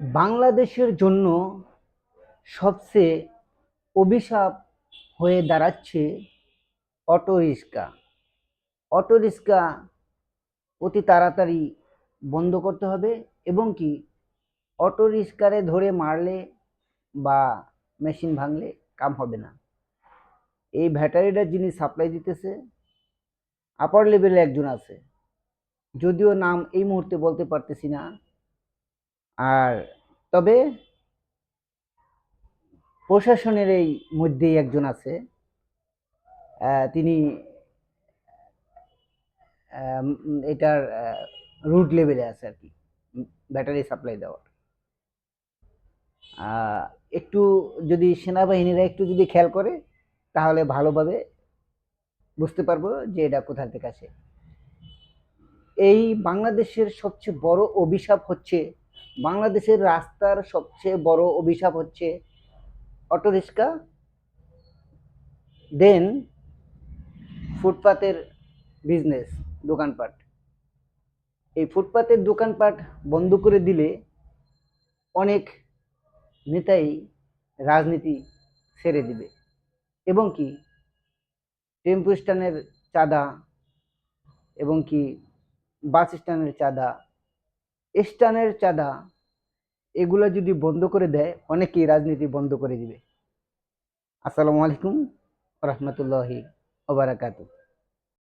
বাংলাদেশের জন্য সবচেয়ে অভিশাপ হয়ে দাঁড়াচ্ছে অটো রিক্সা। অটো রিক্সা অতি তাড়াতাড়ি বন্ধ করতে হবে এবং কি অটো রিক্সারে ধরে মারলে বা মেশিন ভাঙলে কাম হবে না। এই ব্যাটারিটা যিনি সাপ্লাই দিতেছে আপার লেভেলে একজন আছে, যদিও নাম এই মুহূর্তে বলতে পারতেছি না। আর তবে প্রশাসনের এই মধ্যেই একজন আছে, তিনি এটার রুট লেভেলে আছে আর কি, ব্যাটারি সাপ্লাই দেওয়ার। একটু যদি সেনাবাহিনীরা একটু যদি খেয়াল করে তাহলে ভালোভাবে বুঝতে পারবো যে এটা কোথা থেকে আসে। এই বাংলাদেশের সবচেয়ে বড় অভিশাপ হচ্ছে, বাংলাদেশের রাস্তার সবচেয়ে বড় অভিশাপ হচ্ছে অটো রিক্সা, দেন ফুটপাতের বিজনেস, দোকানপাট। এই ফুটপাতের দোকানপাট বন্ধ করে দিলে অনেক নেতাই রাজনীতি ছেড়ে দিবে এবং কি টেম্পো স্ট্যান্ডের চাঁদা এবং কি বাস স্ট্যান্ডের চাঁদা, স্ট্যান্ডের চাঁদা, এগুলো যদি বন্ধ করে দেয় অনেকেই রাজনীতি বন্ধ করে দিবে। আসসালামু আলাইকুম রহমতুল্লাহি ওয়া বারাকাতুহু।